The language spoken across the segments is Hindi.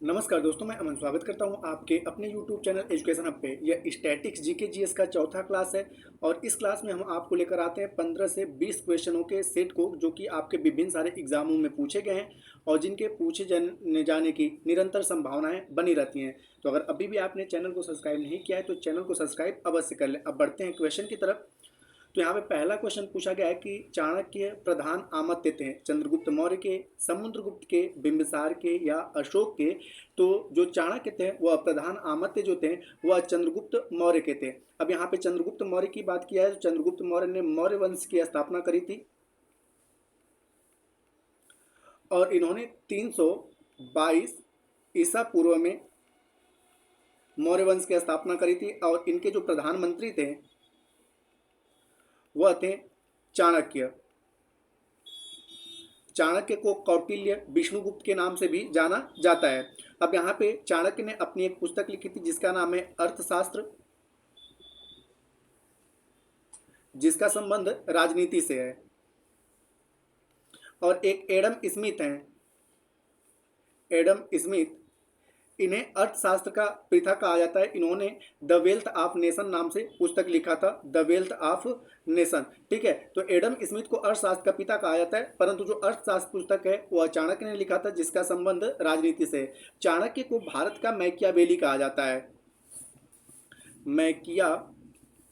नमस्कार दोस्तों, मैं अमन स्वागत करता हूं आपके अपने YouTube चैनल एजुकेशन हब पे। यह स्टैटिक्स जीके जीएस का चौथा क्लास है और इस क्लास में हम आपको लेकर आते हैं 15 से 20 क्वेश्चनों के सेट को, जो कि आपके विभिन्न सारे एग्जामों में पूछे गए हैं और जिनके पूछे जाने की निरंतर संभावनाएं बनी रहती हैं। तो अगर अभी भी आपने चैनल को सब्सक्राइब नहीं किया है तो चैनल को सब्सक्राइब अवश्य कर लें। अब बढ़ते हैं क्वेश्चन की तरफ। तो यहाँ पे पहला क्वेश्चन पूछा गया है कि चाणक्य प्रधान आमत्य थे चंद्रगुप्त मौर्य के, समुद्रगुप्त के, बिंबिसार के या अशोक के। तो जो चाणक्य थे वह प्रधान आमत्य जो थे वह चंद्रगुप्त मौर्य के थे। अब यहाँ पे चंद्रगुप्त मौर्य की बात किया है तो चंद्रगुप्त मौर्य ने मौर्य वंश की स्थापना करी थी और इन्होंने 322 ईसा पूर्व में मौर्य वंश की स्थापना करी थी और इनके जो प्रधानमंत्री थे वह थे चाणक्य। चाणक्य को कौटिल्य, विष्णुगुप्त के नाम से भी जाना जाता है। अब यहाँ पे चाणक्य ने अपनी एक पुस्तक लिखी थी जिसका नाम है अर्थशास्त्र, जिसका संबंध राजनीति से है। और एक एडम स्मिथ हैं, एडम स्मिथ, इन्हें अर्थशास्त्र का पिता कहा जाता है। इन्होंने द वेल्थ ऑफ नेशन नाम से पुस्तक लिखा था, द वेल्थ ऑफ नेशन। ठीक है, तो एडम स्मिथ को अर्थशास्त्र का पिता कहा जाता है, परंतु जो अर्थशास्त्र पुस्तक है वह चाणक्य ने लिखा था जिसका संबंध राजनीति से है। चाणक्य को भारत का मैकियावेली कहा जाता है, मैकियावेली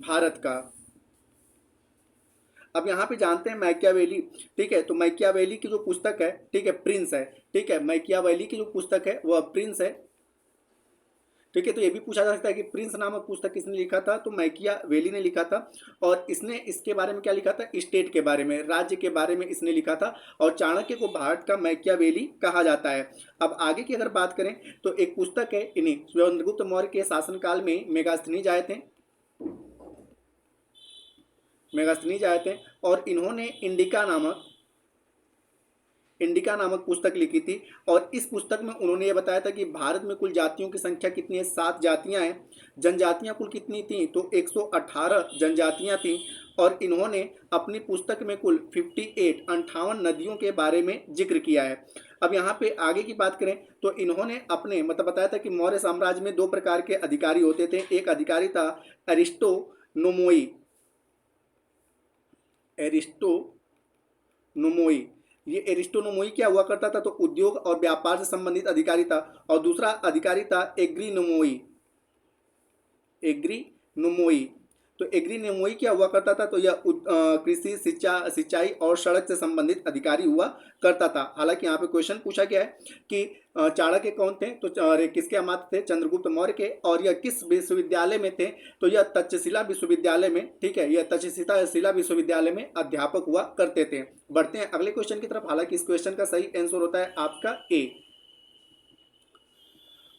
भारत का। अब यहाँ पे जानते हैं मैकियावेली। ठीक है, तो मैकियावेली की जो पुस्तक है, ठीक है, प्रिंस है। ठीक है, मैकियावेली की जो पुस्तक है वह प्रिंस है। ठीक है, तो ये भी पूछा जा सकता है कि प्रिंस नामक पुस्तक किसने लिखा था, तो मैकियावेली ने लिखा था। और इसने इसके बारे में क्या लिखा था, स्टेट के बारे में, राज्य के बारे में इसने लिखा था। और चाणक्य को भारत का मैकियावेली कहा जाता है। अब आगे की अगर बात करें तो एक पुस्तक है इन्हीं चंद्रगुप्त मौर्य के शासनकाल में मेगास्थनीज आए थे, मेगास्थनीज आए थे और इन्होंने इंडिका नामक पुस्तक लिखी थी। और इस पुस्तक में उन्होंने ये बताया था कि भारत में कुल जातियों की संख्या कितनी है, 7 जातियां हैं। जनजातियां कुल कितनी थी, तो 118 जनजातियां थीं। और इन्होंने अपनी पुस्तक में कुल 58 नदियों के बारे में जिक्र किया है। अब यहाँ पे आगे की बात करें तो इन्होंने अपने बताया था कि मौर्य साम्राज्य में 2 प्रकार के अधिकारी होते थे। एक अधिकारी था एरिस्टोनोमोई, एरिस्टोनोमोई। ये एरिस्टोनोमोई क्या हुआ करता था, तो उद्योग और व्यापार से संबंधित अधिकारी था। और दूसरा अधिकारी था एग्रीनोमोई, एग्रीनोमोई। तो एग्रीनोमोई क्या हुआ करता था, तो यह कृषि, सिंचाई और सड़क से संबंधित अधिकारी हुआ करता था। हालांकि यहाँ पे क्वेश्चन पूछा गया है कि चाणक्य कौन थे, तो किसके अमात्य थे, चंद्रगुप्त मौर्य के। और यह किस विश्वविद्यालय में थे, तो यह तक्षशिला विश्वविद्यालय में, ठीक है, यह तक्षशिला विश्वविद्यालय में अध्यापक हुआ करते थे। बढ़ते हैं अगले क्वेश्चन की तरफ। हालांकि इस क्वेश्चन का सही आंसर होता है आपका ए।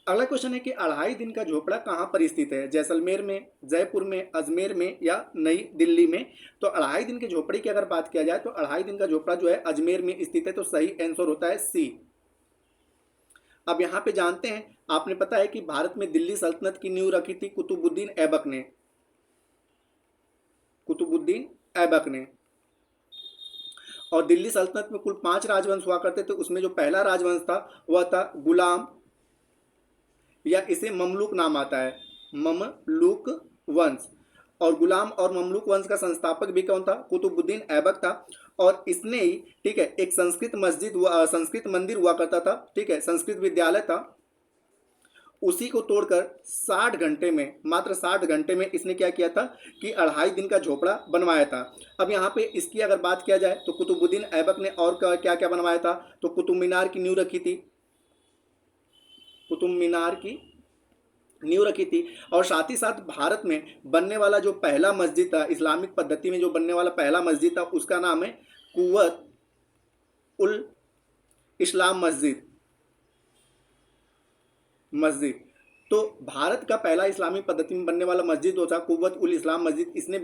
अगला क्वेश्चन है कि अढ़ाई दिन का झोपड़ा कहाँ पर स्थित है, जैसलमेर में, जयपुर में, अजमेर में या नई दिल्ली में। तो अढ़ाई दिन के झोपड़े की अगर बात किया जाए तो अढ़ाई दिन का झोपड़ा जो है अजमेर में स्थित है, तो सही आंसर होता है सी। अब यहाँ पे जानते हैं, आपने पता है कि भारत में दिल्ली सल्तनत की नींव रखी थी कुतुबुद्दीन ऐबक ने, कुतुबुद्दीन ऐबक ने। और दिल्ली सल्तनत में कुल 5 राजवंश हुआ करते थे। उसमें जो पहला राजवंश था वह था गुलाम, या इसे ममलूक नाम आता है, ममलूक वंश। और गुलाम और ममलूक वंश का संस्थापक भी कौन था, कुतुबुद्दीन ऐबक था। और इसने ही, ठीक है, एक संस्कृत मंदिर हुआ करता था, ठीक है, संस्कृत विद्यालय था। उसी को तोड़कर 60 घंटे में, मात्र 60 घंटे में इसने क्या किया था कि अढ़ाई दिन का झोपड़ा बनवाया था। अब यहाँ पे इसकी अगर बात किया जाए तो कुतुबुद्दीन ऐबक ने और क्या क्या बनवाया था, तो कुतुब मीनार की नींव रखी थी, कुतुब मीनार की नींव रखी थी। और साथ ही साथ भारत में बनने वाला जो पहला मस्जिद था, इस्लामिक पद्धति में जो बनने वाला पहला मस्जिद था, उसका नाम है कुव्वत उल इस्लाम मस्जिद। तो भारत का पहला इस्लामिक पद्धति में बनने वाला मस्जिद जो था कुव्वत उल इस्लाम मस्जिद, इसे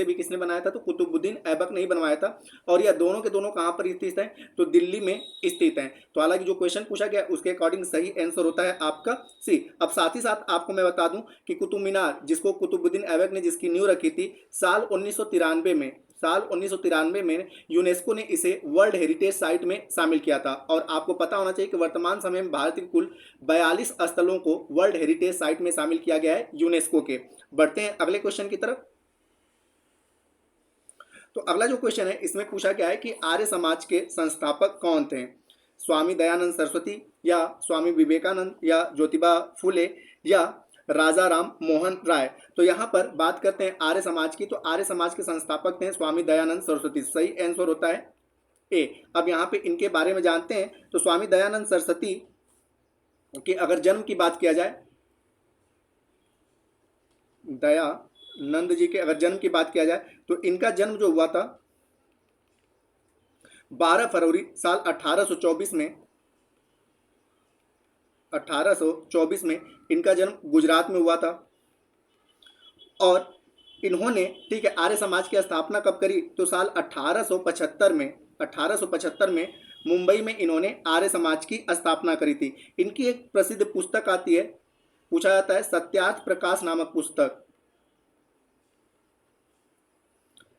भी किसने बनाया था, तो कुतुबुद्दीन ऐबक ने ही बनवाया था। और यह दोनों के दोनों कहाँ पर स्थित हैं, तो दिल्ली में स्थित हैं। तो हालांकि जो क्वेश्चन पूछा गया उसके अकॉर्डिंग सही आंसर होता है आपका सी। अब साथ ही साथ आपको मैं बता दूं कि कुतुब मीनार, जिसको कुतुबुद्दीन ऐबक ने जिसकी नींव रखी थी, साल 1993 में साल 1993 में यूनेस्को ने इसे वर्ल्ड हेरिटेज साइट में शामिल किया था। और आपको पता होना चाहिए कि वर्तमान समय में भारत के कुल 42 स्थलों को वर्ल्ड हेरिटेज साइट में शामिल किया गया है यूनेस्को के। बढ़ते हैं अगले क्वेश्चन की तरफ। तो अगला जो क्वेश्चन है इसमें पूछा गया है कि आर्य समाज के संस्थापक कौन थे? स्वामी दयानंद सरस्वती या स्वामी विवेकानंद या ज्योतिबा फुले या राजा राम मोहन राय? तो यहाँ पर बात करते हैं आर्य समाज की। तो आर्य समाज के संस्थापक थे स्वामी दयानंद सरस्वती। सही आंसर होता है ए। अब यहाँ पे इनके बारे में जानते हैं। तो स्वामी दयानंद सरस्वती के अगर जन्म की बात किया जाए, दयानंद जी के अगर जन्म की बात किया जाए तो इनका जन्म जो हुआ था 12 फरवरी साल 1824 में इनका जन्म गुजरात में हुआ था। और इन्होंने, ठीक है, आर्य समाज की स्थापना कब करी? तो साल 1875 में मुंबई में इन्होंने आर्य समाज की स्थापना करी थी। इनकी एक प्रसिद्ध पुस्तक आती है, पूछा जाता है सत्यार्थ प्रकाश नामक पुस्तक।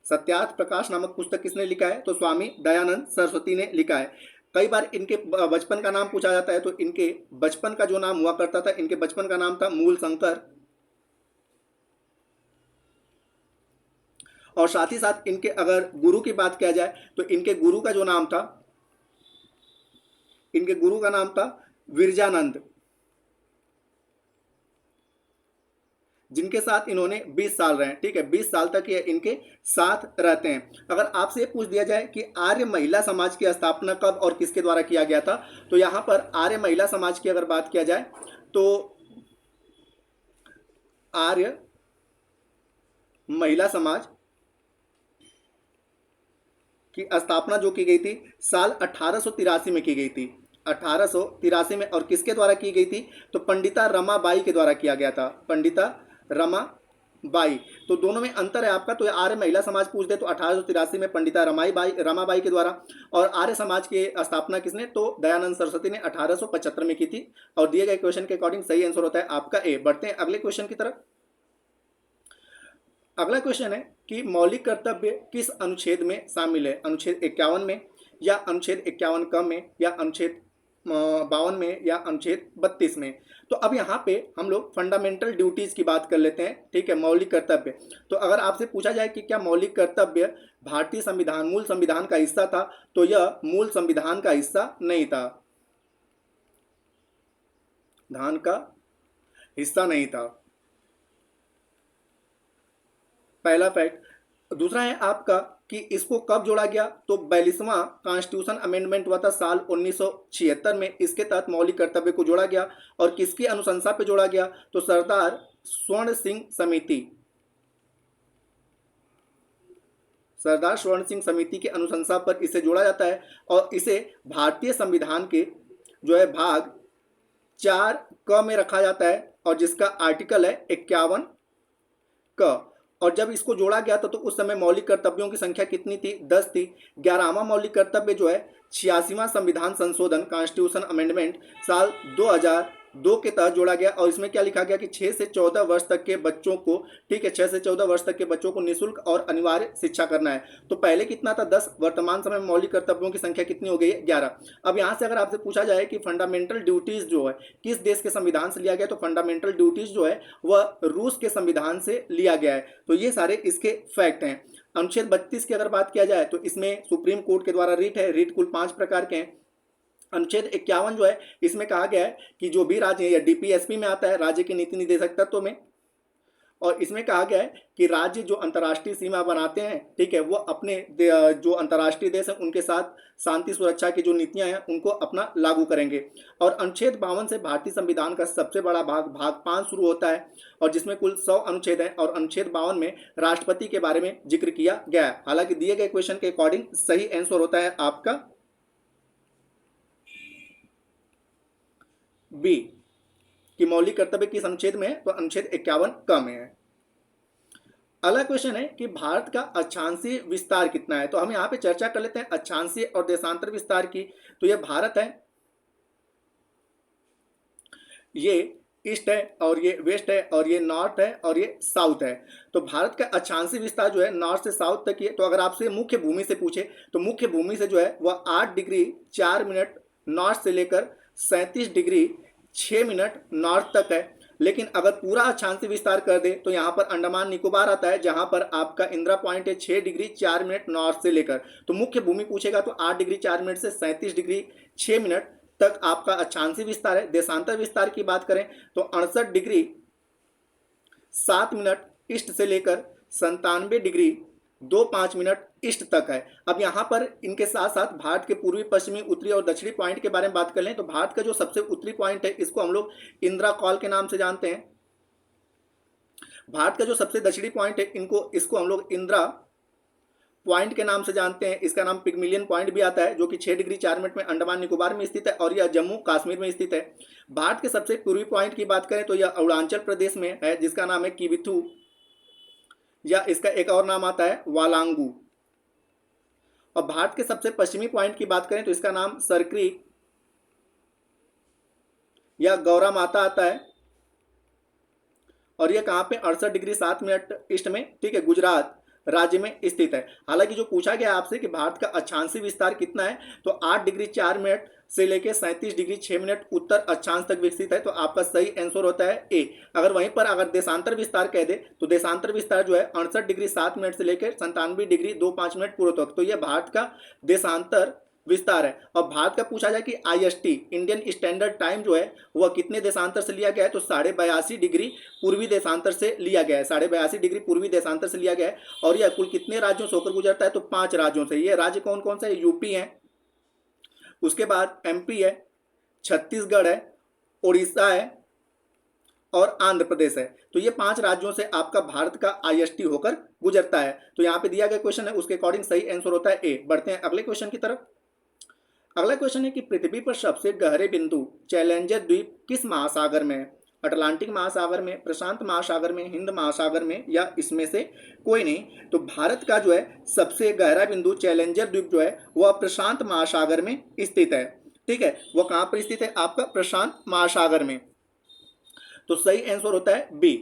सत्यार्थ प्रकाश नामक पुस्तक किसने लिखा है? तो स्वामी दयानंद सरस्वती ने लिखा है। कई बार इनके बचपन का नाम पूछा जाता है। तो इनके बचपन का जो नाम हुआ करता था, इनके बचपन का नाम था मूल शंकर। और साथ ही साथ इनके अगर गुरु की बात किया जाए तो इनके गुरु का जो नाम था, इनके गुरु का नाम था विरजानंद, जिनके साथ इन्होंने 20 साल रहे। ठीक है, 20 साल तक ये इनके साथ रहते हैं। अगर आपसे पूछ दिया जाए कि आर्य महिला समाज की स्थापना कब और किसके द्वारा किया गया था, तो यहां पर आर्य महिला समाज की अगर बात किया जाए तो आर्य महिला समाज की स्थापना जो की गई थी साल 1883 में की गई थी। 1883 में। और किसके द्वारा की गई थी? तो पंडिता रमाबाई के द्वारा किया गया था। पंडिता रमाबाई। तो दोनों में अंतर है आपका। तो आर्य महिला समाज पूछ दे तो 1883 में पंडिता रमाबाई के द्वारा। और आर्य समाज की स्थापना किसने? तो दयानंद सरस्वती ने 1875 में की थी। और दिए गए क्वेश्चन के अकॉर्डिंग सही आंसर होता है आपका ए। बढ़ते हैं अगले क्वेश्चन की तरफ। अगला क्वेश्चन है कि मौलिक कर्तव्य किस अनुच्छेद में शामिल है? अनुच्छेद 51 में या अनुच्छेद 51 क में या अनुच्छेद 52 में या अनुच्छेद 32 में? तो अब यहाँ पे हम लोग फंडामेंटल ड्यूटीज की बात कर लेते हैं। ठीक है, मौलिक कर्तव्य। तो अगर आपसे पूछा जाए कि क्या मौलिक कर्तव्य भारतीय संविधान, मूल संविधान का हिस्सा था, तो यह मूल संविधान का हिस्सा नहीं था। धान का हिस्सा नहीं था, पहला फैक्ट। दूसरा है आपका कि इसको कब जोड़ा गया? तो 42वां कॉन्स्टिट्यूशन अमेंडमेंट हुआ था साल 1976 में। इसके तहत मौलिक कर्तव्य को जोड़ा गया। और किसकी अनुशंसा पे जोड़ा गया? तो सरदार स्वर्ण सिंह समिति, सरदार स्वर्ण सिंह समिति की अनुशंसा पर इसे जोड़ा जाता है। और इसे भारतीय संविधान के जो है भाग 4 क में रखा जाता है और जिसका आर्टिकल है 51 क। और जब इसको जोड़ा गया था तो उस समय मौलिक कर्तव्यों की संख्या कितनी थी? 10 थी। 11वां मौलिक कर्तव्य जो है 86वां संविधान संशोधन कॉन्स्टिट्यूशन अमेंडमेंट साल 2002 के तहत जोड़ा गया। और इसमें क्या लिखा गया कि 6 से 14 वर्ष तक के बच्चों को, ठीक है, 6 से 14 वर्ष तक के बच्चों को निःशुल्क और अनिवार्य शिक्षा करना है। तो पहले कितना था? 10। वर्तमान समय में मौलिक कर्तव्यों की संख्या कितनी हो गई है? 11। अब यहाँ से अगर आपसे पूछा जाए कि फंडामेंटल ड्यूटीज जो है किस देश के संविधान से लिया गया, तो फंडामेंटल ड्यूटीज जो है वह रूस के संविधान से लिया गया है। तो ये सारे इसके फैक्ट हैं। अनुच्छेद 32 की अगर बात किया जाए तो इसमें सुप्रीम कोर्ट के द्वारा रिट है। रिट कुल 5 प्रकार के हैं। अनुच्छेद 51 जो है इसमें कहा गया है कि जो भी राज्य या डीपीएसपी में आता है, राज्य के नीति निर्देशक तत्व में, और इसमें कहा गया है कि राज्य जो अंतर्राष्ट्रीय सीमा बनाते हैं, ठीक है, वो अपने जो अंतर्राष्ट्रीय देश हैं उनके साथ शांति सुरक्षा की जो नीतियां हैं उनको अपना लागू करेंगे। और अनुच्छेद 52 से भारतीय संविधान का सबसे बड़ा भाग 5 शुरू होता है और जिसमें कुल 100 अनुच्छेद हैं। और अनुच्छेद 52 में राष्ट्रपति के बारे में जिक्र किया गया है। हालांकि दिए गए क्वेश्चन के अकॉर्डिंग सही आंसर होता है आपका बी, कि मौलिक कर्तव्य किस अनुच्छेद में है? तो अनुच्छेद 51 क में है। अगला क्वेश्चन है कि भारत का अक्षांशीय विस्तार कितना है? तो हम यहाँ पे चर्चा कर लेते हैं अक्षांशीय और देशांतर विस्तार की। तो ये भारत है, ये ईस्ट है और ये वेस्ट है और ये नॉर्थ है और ये साउथ है। तो भारत का अक्षांशीय विस्तार जो है नॉर्थ से साउथ तक ही है। तो अगर आपसे मुख्य भूमि से पूछे तो मुख्य भूमि से जो है वह 8 डिग्री 4 मिनट नॉर्थ से लेकर 37 डिग्री 6 मिनट नॉर्थ तक है। लेकिन अगर पूरा अक्षांशीय विस्तार कर दे तो यहाँ पर अंडमान निकोबार आता है, जहाँ पर आपका इंदिरा पॉइंट है 6 डिग्री 4 मिनट नॉर्थ से लेकर। तो मुख्य भूमि पूछेगा तो 8 डिग्री 4 मिनट से 37 डिग्री 6 मिनट तक आपका अक्षांशीय विस्तार है। देशांतर विस्तार की बात करें तो 68 डिग्री 7 मिनट ईस्ट से लेकर 97 डिग्री 25 मिनट ईस्ट तक है। अब यहाँ पर इनके साथ साथ भारत के पूर्वी पश्चिमी उत्तरी और दक्षिणी पॉइंट के बारे में बात कर लें तो भारत का जो सबसे उत्तरी पॉइंट है इसको हम लोग इंदिरा कॉल के नाम से जानते हैं। भारत का जो सबसे दक्षिणी पॉइंट है इसको हम लोग इंदिरा पॉइंट के नाम से जानते हैं। इसका नाम पिगमिलियन पॉइंट भी आता है, जो कि 6 डिग्री 4 मिनट में अंडमान निकोबार में स्थित है और यह जम्मू कश्मीर में स्थित है। भारत के सबसे पूर्वी पॉइंट की बात करें तो यह अरुणाचल प्रदेश में है, जिसका नाम है किबिथु, या इसका एक और नाम आता है वालांगू। और भारत के सबसे पश्चिमी पॉइंट की बात करें तो इसका नाम सरक्री या गौरा माता आता है और यह कहाँ पे 68 डिग्री 7 मिनट ईस्ट में, ठीक है, गुजरात राज्य में स्थित है। हालांकि जो पूछा गया आपसे कि भारत का अक्षांशीय विस्तार कितना है तो 8 डिग्री 4 मिनट से लेकर 37 डिग्री 6 मिनट उत्तर अक्षांश तक विकसित है। तो आपका सही आंसर होता है ए। अगर वहीं पर अगर देशांतर विस्तार कह दे तो देशांतर विस्तार जो है 68 डिग्री 7 मिनट से लेकर 97 डिग्री 25 मिनट पूर्व तक। तो यह भारत का देशांतर विस्तार है। और भारत का पूछा जाए कि IST इंडियन स्टैंडर्ड टाइम जो है वह कितने देशांतर से लिया गया है तो 82.5 डिग्री पूर्वी देशांतर से लिया गया है। 82.5 डिग्री पूर्वी देशांतर से लिया गया है। और यह कुल कितने राज्यों से होकर गुजरता है तो 5 राज्यों से। ये राज्य कौन कौन सा है? यूपी है, उसके बाद MP है, छत्तीसगढ़ है, उड़ीसा है और आंध्र प्रदेश है। तो ये 5 राज्यों से आपका भारत का IST होकर गुजरता है। तो यहाँ पे दिया गया क्वेश्चन है उसके अकॉर्डिंग सही आंसर होता है ए। बढ़ते हैं अगले क्वेश्चन की तरफ। अगला क्वेश्चन है कि पृथ्वी पर सबसे गहरे बिंदु चैलेंजर द्वीप किस महासागर में है? अटलांटिक महासागर में, प्रशांत महासागर में, हिंद महासागर में, या इसमें से कोई नहीं। तो भारत का जो है सबसे गहरा बिंदु चैलेंजर द्वीप जो है वह प्रशांत महासागर में स्थित है। ठीक है, वह कहाँ पर स्थित है? आपका प्रशांत महासागर में। तो सही आंसर होता है बी।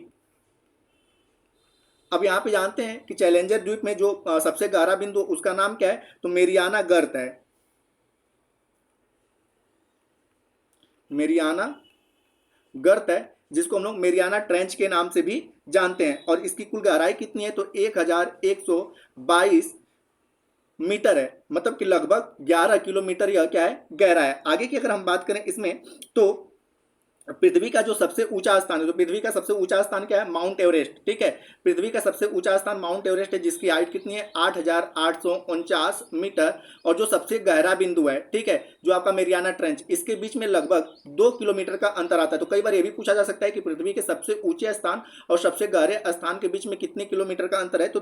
अब यहाँ पे जानते हैं कि चैलेंजर द्वीप में जो सबसे गहरा बिंदु उसका नाम क्या है तो मेरियाना गर्त है। मेरियाना गर्त है, जिसको हम लोग मेरियाना ट्रेंच के नाम से भी जानते हैं। और इसकी कुल गहराई कितनी है तो 1122 मीटर है, मतलब कि लगभग 11 किलोमीटर यह क्या है? गहरा है। आगे की अगर हम बात करें इसमें तो पृथ्वी का जो सबसे ऊंचा स्थान है तो पृथ्वी का सबसे ऊंचा स्थान क्या है? Mount Everest. ठीक है, पृथ्वी का सबसे ऊंचा स्थान माउंट एवरेस्ट है, जिसकी हाइट कितनी है? 8,849 मीटर। और जो सबसे गहरा बिंदु है, ठीक है, जो आपका मेरियाना ट्रेंच, इसके बीच में लगभग 2 किलोमीटर का अंतर आता है। तो कई बार यह भी पूछा जा सकता है कि पृथ्वी के सबसे ऊंचे स्थान और सबसे गहरे स्थान के बीच में कितने किलोमीटर का अंतर है तो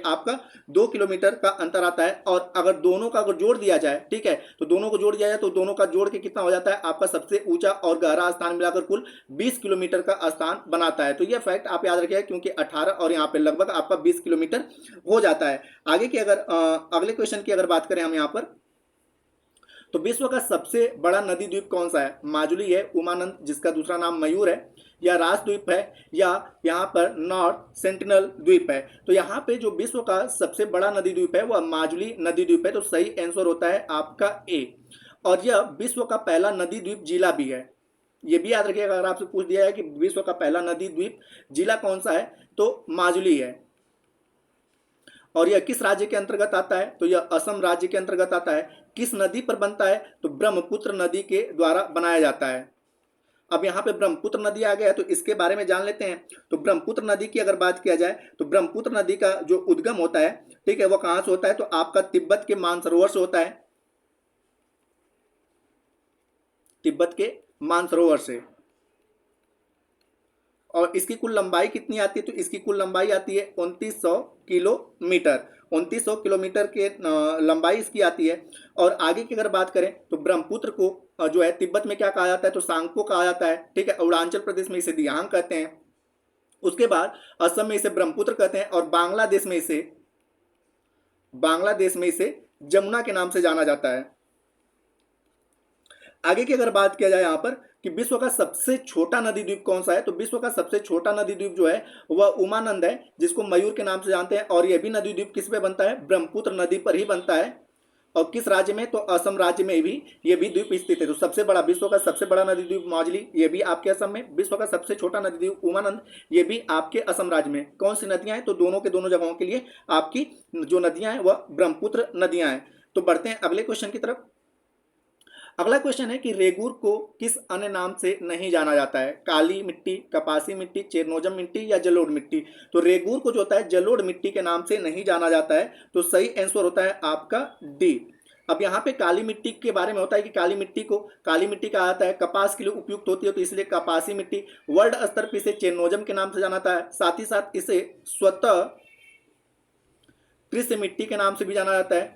आपका 2 किलोमीटर का अंतर आता है। और अगर दोनों का अगर जोड़ दिया जाए, ठीक है, तो दोनों को जोड़ दिया जाए तो दोनों का जोड़ के कितना हो जाता है? आपका सबसे ऊंचा और गहरा स्थान मिलाकर कुल 20 किलोमीटर का स्थान बनाता है। तो यह फैक्ट आप याद रखिएगा, क्योंकि 18 और यहाँ पे लगभग आपका 20 किलोमीटर हो जाता है। आगे की अगर अगले क्वेश्चन की अगर बात करें हम यहाँ पर तो विश्व का सबसे बड़ा नदी द्वीप कौन सा है? माजुली है, उमानंद जिसका दूसरा नाम मयूर है, या राजद्वीप है, या यहाँ पर नॉर्थ सेंटिनल द्वीप है। तो यहाँ पे जो विश्व का सबसे बड़ा नदी द्वीप है वह माजुली नदी द्वीप है। तो सही आंसर होता है आपका ए। और यह विश्व का पहला नदी द्वीप जिला भी है। ये भी याद रखिएगा, अगर आपसे पूछ दिया है कि विश्व का पहला नदी द्वीप जिला कौन सा है तो माजुली है। और यह किस राज्य के अंतर्गत आता है तो यह असम राज्य के अंतर्गत आता है। किस नदी पर बनता है तो ब्रह्मपुत्र नदी के द्वारा बनाया जाता है। अब यहाँ पे ब्रह्मपुत्र नदी आ गया है तो इसके बारे में जान लेते हैं। तो ब्रह्मपुत्र नदी की अगर बात किया जाए तो ब्रह्मपुत्र नदी का जो उद्गम होता है, ठीक है, वो कहाँ से होता है तो आपका तिब्बत के मानसरोवर से होता है। तिब्बत के मानसरोवर से। और इसकी कुल लंबाई कितनी आती है तो इसकी कुल लंबाई आती है 2900 किलोमीटर। 2900 किलोमीटर के लंबाई इसकी आती है। और आगे की अगर बात करें तो ब्रह्मपुत्र को जो है तिब्बत में क्या कहा जाता है तो सांगपो कहा जाता है। ठीक है, अरुणाचल प्रदेश में इसे दियांग कहते हैं। उसके बाद असम में इसे ब्रह्मपुत्र कहते हैं। और बांग्लादेश में इसे जमुना के नाम से जाना जाता है। आगे की अगर बात किया जाए यहाँ पर कि विश्व का सबसे छोटा नदी द्वीप कौन सा है, तो विश्व का सबसे छोटा नदी द्वीप जो है वह उमानंद है, जिसको मयूर के नाम से जानते हैं। और यह भी नदी द्वीप किस पे बनता है, ब्रह्मपुत्र नदी पर ही बनता है। और किस राज्य में, तो असम राज्य में भी ये भी द्वीप स्थित है। तो सबसे बड़ा, विश्व का सबसे बड़ा नदी द्वीप मौजली, ये भी आपके असम में। विश्व का सबसे छोटा नदी द्वीप उमानंद, ये भी आपके असम राज्य में। कौन सी नदियां हैं, तो दोनों के दोनों जगहों के लिए आपकी जो नदियां हैं वह ब्रह्मपुत्र नदियां हैं। तो बढ़ते हैं अगले क्वेश्चन की तरफ। अगला क्वेश्चन है कि रेगुर को किस अन्य नाम से नहीं जाना जाता है, काली मिट्टी, कपासी मिट्टी, चेरनोजम मिट्टी या जलोढ़ मिट्टी। तो रेगुर को जो होता है जलोढ़ मिट्टी के नाम से नहीं जाना जाता है। तो सही आंसर होता है आपका डी। अब यहाँ पे काली मिट्टी के बारे में होता है कि काली मिट्टी को काली मिट्टी कहा जाता है, कपास के लिए उपयुक्त होती है तो इसलिए कपासी मिट्टी। वर्ल्ड स्तर पर इसे चेरनोजम के नाम से जाना जाता है, साथ ही साथ इसे स्वतः कृष्ण मिट्टी के नाम से भी जाना जाता है।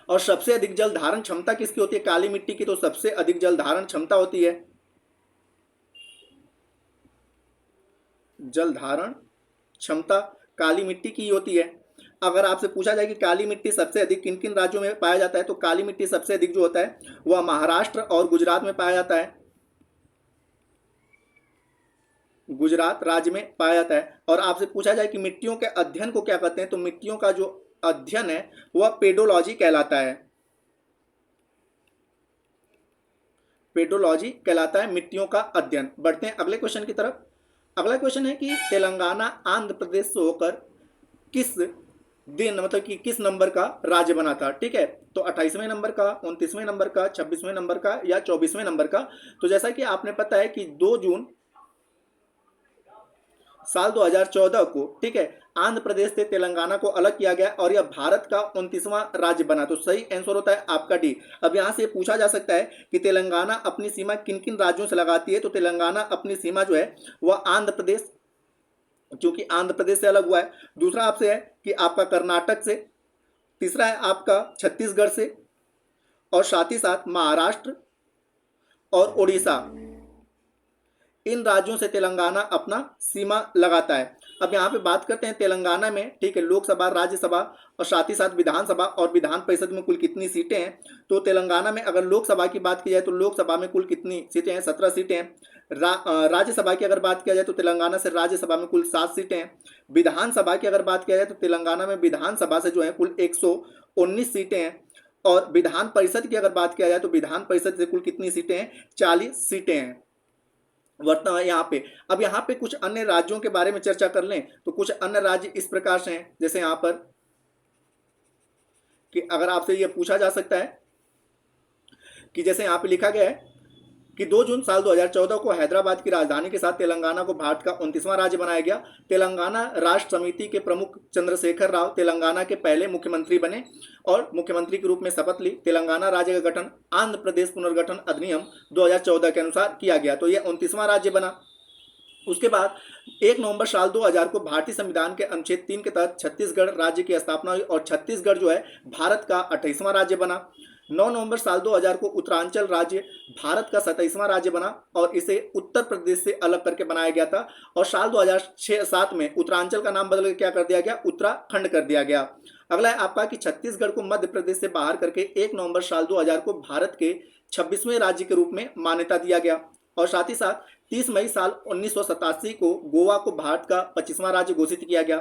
और सबसे अधिक जल धारण क्षमता किसकी होती है, काली मिट्टी की। तो सबसे अधिक जल धारण क्षमता होती है, जल धारण क्षमता काली मिट्टी की होती है। अगर आपसे पूछा जाए कि काली मिट्टी सबसे अधिक किन किन राज्यों में पाया जाता है, तो काली मिट्टी सबसे अधिक जो होता है वह महाराष्ट्र और गुजरात में पाया जाता है, गुजरात राज्य में पाया जाता है। और आपसे पूछा जाए कि मिट्टियों के अध्ययन को क्या कहते हैं, तो मिट्टियों का जो अध्ययन है वह पेडोलॉजी कहलाता है, पेडोलॉजी कहलाता है मिट्टियों का अध्ययन। बढ़ते हैं अगले क्वेश्चन की तरफ। अगला क्वेश्चन है कि तेलंगाना आंध्र प्रदेश से होकर किस दिन, मतलब कि किस नंबर का राज्य बना था। ठीक है, तो 28वें नंबर का, 29वें नंबर का, 26वें नंबर का या 24वें नंबर का। तो जैसा कि आपने पता है कि 2 जून साल 2014 को, ठीक है, आंध्र प्रदेश से तेलंगाना को अलग किया गया और यह भारत का 29वां राज्य बना। तो सही आंसर होता है आपका डी। अब यहां से पूछा जा सकता है कि तेलंगाना अपनी सीमा किन किन राज्यों से लगाती है, तो तेलंगाना अपनी सीमा जो है वह आंध्र प्रदेश, क्योंकि आंध्र प्रदेश से अलग हुआ है। दूसरा आपसे है कि आपका कर्नाटक से, तीसरा है आपका छत्तीसगढ़ से, और साथ ही साथ महाराष्ट्र और उड़ीसा, इन राज्यों से तेलंगाना अपना सीमा लगाता है। अब यहाँ पे बात करते हैं तेलंगाना में, ठीक है, लोकसभा, राज्यसभा और साथ ही साथ विधानसभा और विधान परिषद में कुल कितनी सीटें हैं। तो तेलंगाना में अगर लोकसभा की बात की जाए तो लोकसभा में कुल कितनी सीटें हैं, 17 सीटें हैं। राज्यसभा की अगर बात किया जाए तो तेलंगाना से राज्यसभा में कुल 7 सीटें हैं। विधानसभा की अगर बात किया जाए तो तेलंगाना में विधानसभा से जो है कुल 119 सीटें हैं। और विधान परिषद की अगर बात किया जाए तो विधान परिषद से कुल कितनी सीटें हैं, 40 सीटें हैं वर्तमान यहाँ पे। अब यहाँ पे कुछ अन्य राज्यों के बारे में चर्चा कर लें तो कुछ अन्य राज्य इस प्रकार से हैं, जैसे यहाँ पर कि अगर आपसे ये पूछा जा सकता है कि जैसे यहाँ पे लिखा गया है कि 2 जून साल 2014 को हैदराबाद की राजधानी के साथ तेलंगाना को भारत का 29वां राज्य बनाया गया। तेलंगाना राष्ट्र समिति के प्रमुख चंद्रशेखर राव तेलंगाना के पहले मुख्यमंत्री बने और मुख्यमंत्री के रूप में शपथ ली। तेलंगाना राज्य का गठन आंध्र प्रदेश पुनर्गठन अधिनियम 2014 के अनुसार किया गया, तो यह 29वां राज्य बना। उसके बाद 1 नवंबर साल 2000 को भारतीय संविधान के अनुच्छेद 3 के तहत छत्तीसगढ़ राज्य की स्थापना हुई और छत्तीसगढ़ जो है भारत का 28वां राज्य बना। 9 नवंबर साल 2000 को उत्तरांचल राज्य भारत का 27वां राज्य बना और इसे उत्तर प्रदेश से अलग करके बनाया गया था। और साल 2006-7 में उत्तरांचल का नाम बदल के क्या कर दिया गया, उत्तराखंड कर दिया गया। अगला है आपका कि छत्तीसगढ़ को मध्य प्रदेश से बाहर करके 1 नवंबर साल 2000 को भारत के 26वें राज्य के रूप में मान्यता दिया गया। और साथ ही साथ 30 मई साल 1987 को गोवा को भारत का 25वां राज्य घोषित किया गया।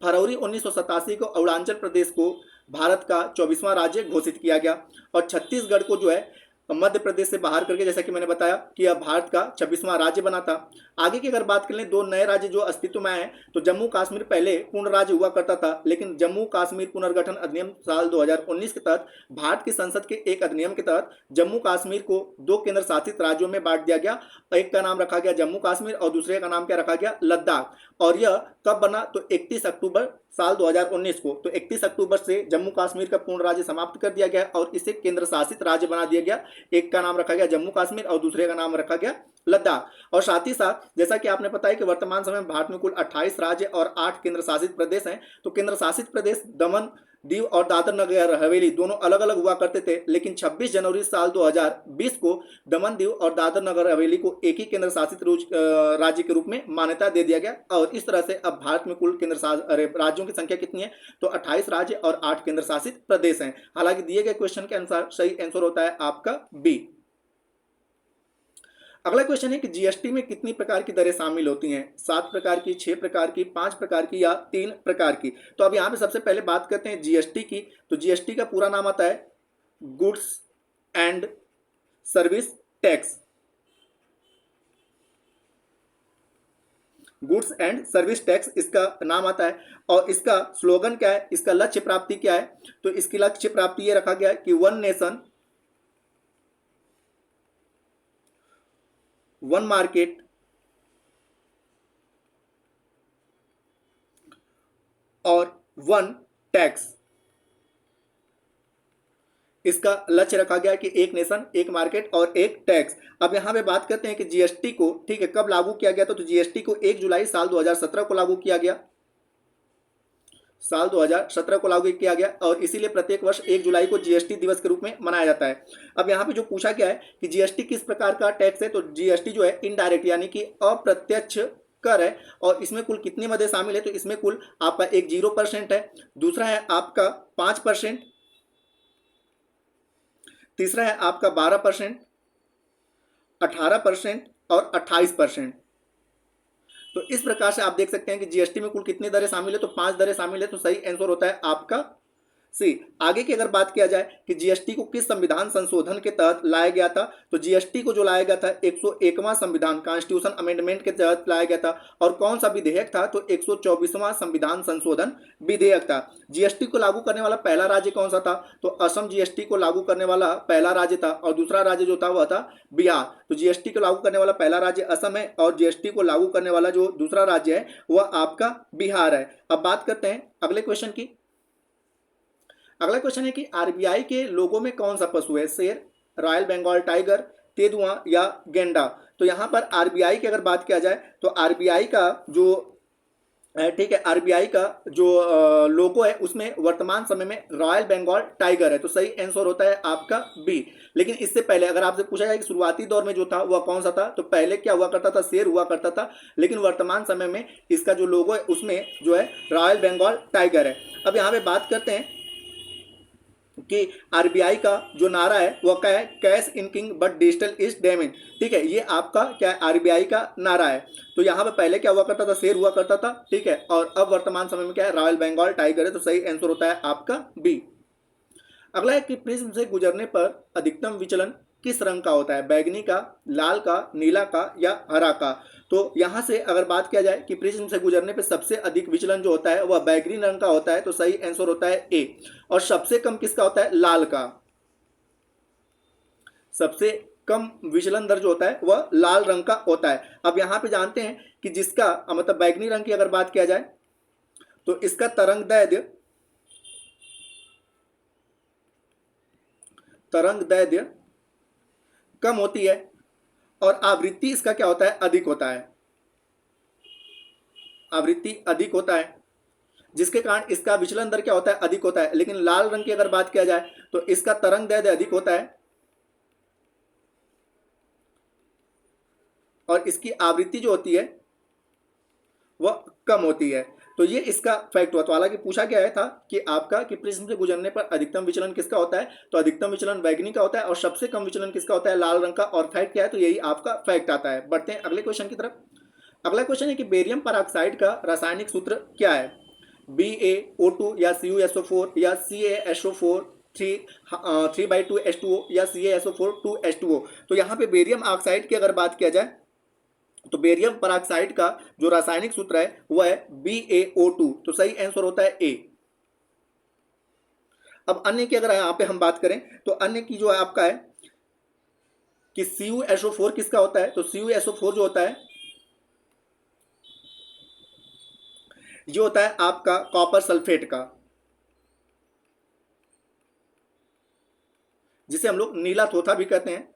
फरवरी 1987 को अरुणाचल प्रदेश को भारत का 24वां राज्य घोषित किया गया। और छत्तीसगढ़ को जो है मध्य प्रदेश से बाहर करके, जैसा कि मैंने बताया कि यह भारत का 26वां राज्य बना था। आगे की अगर बात कर लें 2 नए राज्य जो अस्तित्व में आए, तो जम्मू कश्मीर पहले पूर्ण राज्य हुआ करता था, लेकिन जम्मू कश्मीर पुनर्गठन अधिनियम साल 2019 के तहत भारत की संसद के एक अधिनियम के तहत जम्मू कश्मीर को 2 केंद्र शासित राज्यों में बांट दिया गया। एक का नाम रखा गया जम्मू कश्मीर और दूसरे का नाम क्या रखा गया, लद्दाख। और यह कब बना, तो 31 अक्टूबर साल 2019 को। तो 31 अक्टूबर से जम्मू कश्मीर का पूर्ण राज्य समाप्त कर दिया गया और इसे केंद्र शासित राज्य बना दिया गया। एक का नाम रखा गया जम्मू कश्मीर और दूसरे का नाम रखा गया लद्दाख। और साथ ही साथ जैसा कि आपने पता है कि वर्तमान समय में भारत में कुल 28 राज्य और 8 केंद्र शासित प्रदेश हैं। तो केंद्र शासित प्रदेश दमन, दीव और दादर नगर हवेली दोनों अलग अलग हुआ करते थे, लेकिन 26 जनवरी साल 2020 को दमन दीव और दादर नगर हवेली को एक ही केंद्र शासित राज्य के रूप में मान्यता दे दिया गया। और इस तरह से अब भारत में कुल राज्यों की संख्या कितनी है, तो 28 राज्य और 8 केंद्र शासित प्रदेश हैं। हालांकि दिए गए क्वेश्चन के अनुसार सही आंसर होता है आपका बी। अगला क्वेश्चन है कि जीएसटी में कितनी प्रकार की दरें शामिल होती हैं, 7 प्रकार की, 6 प्रकार की, 5 प्रकार की या 3 प्रकार की। तो अब यहाँ पे सबसे पहले बात करते हैं जीएसटी की। तो जीएसटी का पूरा नाम आता है goods and service tax. Goods and service tax इसका नाम आता है। और इसका स्लोगन क्या है, इसका लक्ष्य प्राप्ति क्या है, तो इसकी लक्ष्य प्राप्ति ये रखा गया है कि वन नेशन वन मार्केट और वन टैक्स। इसका लक्ष्य रखा गया कि एक नेशन एक मार्केट और एक टैक्स। अब यहां पे बात करते हैं कि जीएसटी को, ठीक है, कब लागू किया गया था, तो जीएसटी को 1 जुलाई साल 2017 को लागू किया गया। साल 2017 को लागू किया गया और इसीलिए प्रत्येक वर्ष 1 जुलाई को जीएसटी दिवस के रूप में मनाया जाता है। अब यहाँ पे जो पूछा गया है कि जीएसटी किस प्रकार का टैक्स है, तो जीएसटी जो है इनडायरेक्ट यानी कि अप्रत्यक्ष कर है। और इसमें कुल कितने मदे शामिल है, तो इसमें कुल आपका एक 0% है, दूसरा है आपका 5%, तीसरा है आपका 12%, 18% और 28%। तो इस प्रकार से आप देख सकते हैं कि जीएसटी में कुल कितनी दरें शामिल है, तो 5 दरें शामिल है। तो सही आंसर होता है आपका सी। आगे की अगर बात किया जाए कि जीएसटी को किस संविधान संशोधन के तहत लाया गया था, तो जीएसटी को जो लाया गया था 101वां संविधान कॉन्स्टिट्यूशन अमेंडमेंट के तहत लाया गया था। और कौन सा विधेयक था, तो 124वां संविधान संशोधन विधेयक था। जीएसटी को लागू करने वाला पहला राज्य कौन सा था, तो असम जीएसटी को लागू करने वाला पहला राज्य था और दूसरा राज्य जो था वह था बिहार। तो जीएसटी को लागू करने वाला पहला राज्य असम है और जीएसटी को लागू करने वाला जो दूसरा राज्य है वह आपका बिहार है। अब बात करते हैं अगले क्वेश्चन की। अगला क्वेश्चन है कि आरबीआई के लोगों में कौन सा पशु है, शेर, रॉयल बंगाल टाइगर, तेंदुआ या गेंडा। तो यहाँ पर आरबीआई की अगर बात किया जाए तो आरबीआई का जो ठीक है, आरबीआई का जो लोगो है उसमें वर्तमान समय में रॉयल बंगाल टाइगर है। तो सही आंसर होता है आपका बी। लेकिन इससे पहले अगर आपसे पूछा जाए कि शुरुआती दौर में जो था वह कौन सा था, तो पहले क्या हुआ करता था, शेर हुआ करता था। लेकिन वर्तमान समय में इसका जो लोगो है उसमें जो है रॉयल बंगाल टाइगर है। अब यहाँ पे बात करते हैं कि आरबीआई का जो नारा है वह क्या है, cash in king but digital is Deming. ठीक है, ये आपका क्या है, आरबीआई का नारा है। तो यहाँ पे पहले क्या हुआ करता था, शेर हुआ करता था, ठीक है, और अब वर्तमान समय में क्या है, रॉयल बंगाल टाइगर है। तो सही आंसर होता है आपका बी। अगला है कि प्रिज्म से गुजरने पर अधिकतम विचलन किस रंग का होता है, बैगनी का, लाल का, नीला का या हरा का। तो यहाँ से अगर बात किया जाए कि प्रिज्म से गुजरने पर सबसे अधिक विचलन जो होता है वह बैगनी रंग का होता है। तो सही आंसर होता है ए। और सबसे कम किसका होता है, लाल का। सबसे कम विचलन दर जो होता है वह लाल रंग का होता है। अब यहाँ पे जानते हैं कि जिसका मतलब बैगनी रंग की अगर बात किया जाए तो इसका तरंग दैर्ध्य कम होती है और आवृत्ति इसका क्या होता है, अधिक होता है। आवृत्ति अधिक होता है जिसके कारण इसका विचलन दर क्या होता है, अधिक होता है। लेकिन लाल रंग की अगर बात किया जाए तो इसका तरंग दैर्ध्य अधिक होता है और इसकी आवृत्ति जो होती है वह कम होती है। तो ये इसका फैक्ट हुआ। तो हालांकि पूछा गया था कि आपका कि प्रिज्म से गुजरने पर अधिकतम विचलन किसका होता है, तो अधिकतम विचलन बैगनी का होता है और सबसे कम विचलन किसका होता है, लाल रंग का। और फैक्ट क्या है, तो यही आपका फैक्ट आता है। बढ़ते हैं अगले क्वेश्चन की तरफ। अगला क्वेश्चन है कि बेरियम परऑक्साइड का रासायनिक सूत्र क्या है, BaO2 या CuSO4 या CaSO4 3/2H2O या CaSO4 2H2O। तो यहाँ पे बेरियम ऑक्साइड की अगर बात किया जाए तो बेरियम परऑक्साइड का जो रासायनिक सूत्र है वह है BaO2। तो सही आंसर होता है ए। अब अन्य की अगर यहाँ पे हम बात करें तो अन्य की जो है आपका है कि CuSO4 किसका होता है, तो CuSO4 जो होता है ये होता है आपका कॉपर सल्फेट का, जिसे हम लोग नीला थोथा भी कहते हैं।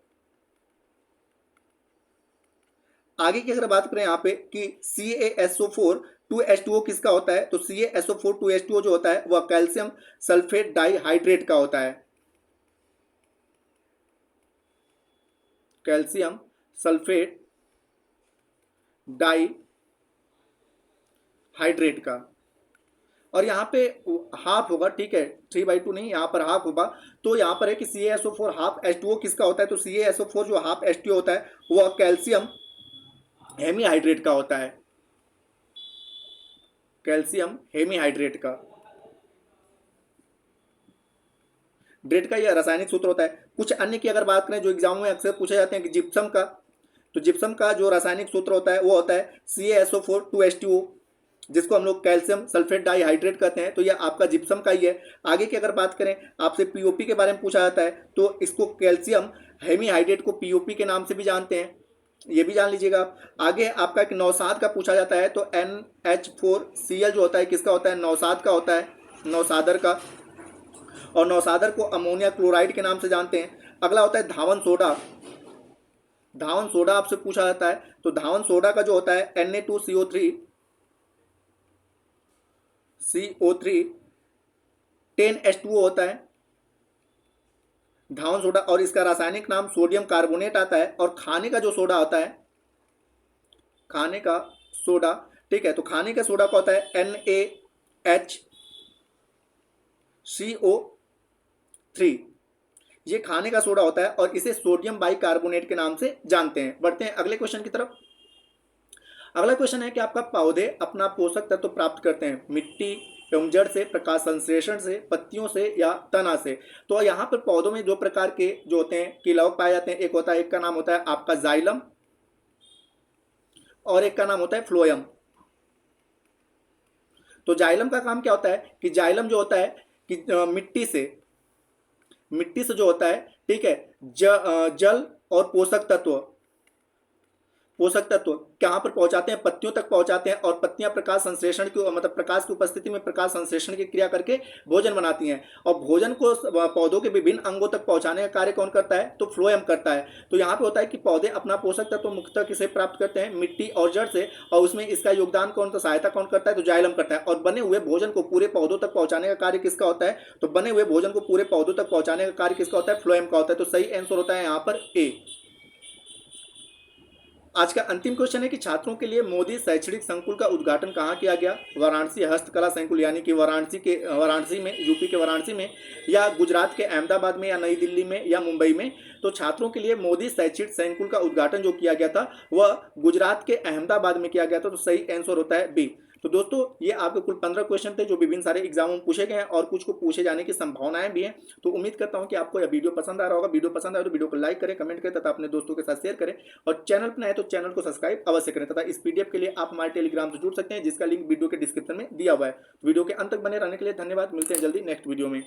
आगे की अगर बात करें यहाँ पे कि CaSO4 2H2O किसका होता है? तो CaSO4 2H2O जो होता है वह कैल्शियम सल्फेट डाइहाइड्रेट का होता है, कैल्शियम सल्फेट डाइहाइड्रेट का। और यहाँ पे हाफ होगा, ठीक है, 3/2 नहीं, यहाँ पर हाफ होगा। तो यहाँ पर है कि CaSO4 हाफ H2O किसका होता है? तो CaSO4 जो हाफ H2O होता है वह कैल्शियम हेमीहाइड्रेट का होता है, कैल्शियम हेमीहाइड्रेट का। ड्रेट का यह रासायनिक सूत्र होता है। कुछ अन्य की अगर बात करें जो एग्जाम में अक्सर पूछे जाते हैं कि जिप्सम का, तो जिप्सम का जो रासायनिक सूत्र होता है वो होता है CaSO4 2H2O, जिसको हम लोग कैल्शियम सल्फेट डाइहाइड्रेट कहते हैं। तो यह आपका जिप्सम का ही है। आगे की अगर बात करें, आपसे पीओपी के बारे में पूछा जाता है, तो इसको कैल्शियम हेमीहाइड्रेट को पीओपी के नाम से भी जानते हैं, ये भी जान लीजिएगा। आगे आपका एक नौसाद का पूछा जाता है, तो NH4Cl जो होता है किसका होता है? नौसाद का होता है, नौसादर का। और नौसादर को अमोनिया क्लोराइड के नाम से जानते हैं। अगला होता है धावन सोडा। धावन सोडा आपसे पूछा जाता है, तो धावन सोडा का जो होता है Na2CO3 10H2O होता है धावन सोडा, और इसका रासायनिक नाम सोडियम कार्बोनेट आता है। और खाने का जो सोडा होता है, खाने का सोडा, ठीक है, तो खाने का सोडा का होता है NaHCO3, ये खाने का सोडा होता है और इसे सोडियम बाइकार्बोनेट के नाम से जानते हैं। बढ़ते हैं अगले क्वेश्चन की तरफ। अगला क्वेश्चन है कि आपका पौधे अपना पोषक तत्व प्राप्त करते हैं मिट्टी एवं जड़ से, प्रकाश संश्लेषण से, पत्तियों से या तना से। तो यहाँ पर पौधों में दो प्रकार के जो होते हैं कीलवक पाए जाते हैं। एक होता है, एक का नाम होता है आपका जाइलम और एक का नाम होता है फ्लोयम। तो जाइलम का काम क्या होता है कि जाइलम जो होता है कि मिट्टी से जो होता है, ठीक है, जल और पोषक तत्व कहाँ पर पहुंचाते हैं? पत्तियों तक पहुंचाते हैं। और पत्तियां प्रकाश संश्लेषण की, मतलब प्रकाश की उपस्थिति में प्रकाश संश्लेषण की क्रिया करके भोजन बनाती हैं। और भोजन को पौधों के विभिन्न अंगों तक पहुंचाने का कार्य कौन करता है? तो फ्लोएम करता है। तो यहाँ पे होता है कि पौधे अपना पोषक तत्व मुख्यतः किसे प्राप्त करते हैं? मिट्टी और जड़ से। और उसमें इसका योगदान कौन, तो सहायता कौन करता है? तो जाइलम करता है। और बने हुए भोजन को पूरे पौधों तक पहुंचाने का कार्य किसका होता है? तो बने हुए भोजन को पूरे पौधों तक पहुंचाने का कार्य किसका होता है? फ्लोएम का होता है। तो सही आंसर होता है यहाँ पर ए। आज का अंतिम क्वेश्चन है कि छात्रों के लिए मोदी शैक्षणिक संकुल का उद्घाटन कहाँ किया गया? वाराणसी हस्तकला संकुल, यानी कि वाराणसी में, यूपी के वाराणसी में, या गुजरात के अहमदाबाद में, या नई दिल्ली में, या मुंबई में। तो छात्रों के लिए मोदी शैक्षणिक संकुल का उद्घाटन जो किया गया था वह गुजरात के अहमदाबाद में किया गया था। तो सही आंसर होता है बी। तो दोस्तों ये आपके कुल 15 क्वेश्चन थे जो विभिन्न सारे एग्जामों में पूछे गए हैं और कुछ को पूछे जाने की संभावनाएं भी हैं। तो उम्मीद करता हूं कि आपको यह वीडियो पसंद आ रहा होगा। वीडियो पसंद आए तो वीडियो को लाइक करें, कमेंट करें तथा अपने दोस्तों के साथ शेयर करें। और चैनल पर नए तो चैनल को सब्सक्राइब अवश्य करें तथा इस पीडीएफ के लिए आप हमारे टेलीग्राम से जुड़ सकते हैं, जिसका लिंक वीडियो के डिस्क्रिप्शन में दिया हुआ है। वीडियो के अंत तक बने रहने के लिए धन्यवाद। मिलते हैं जल्दी नेक्स्ट वीडियो में।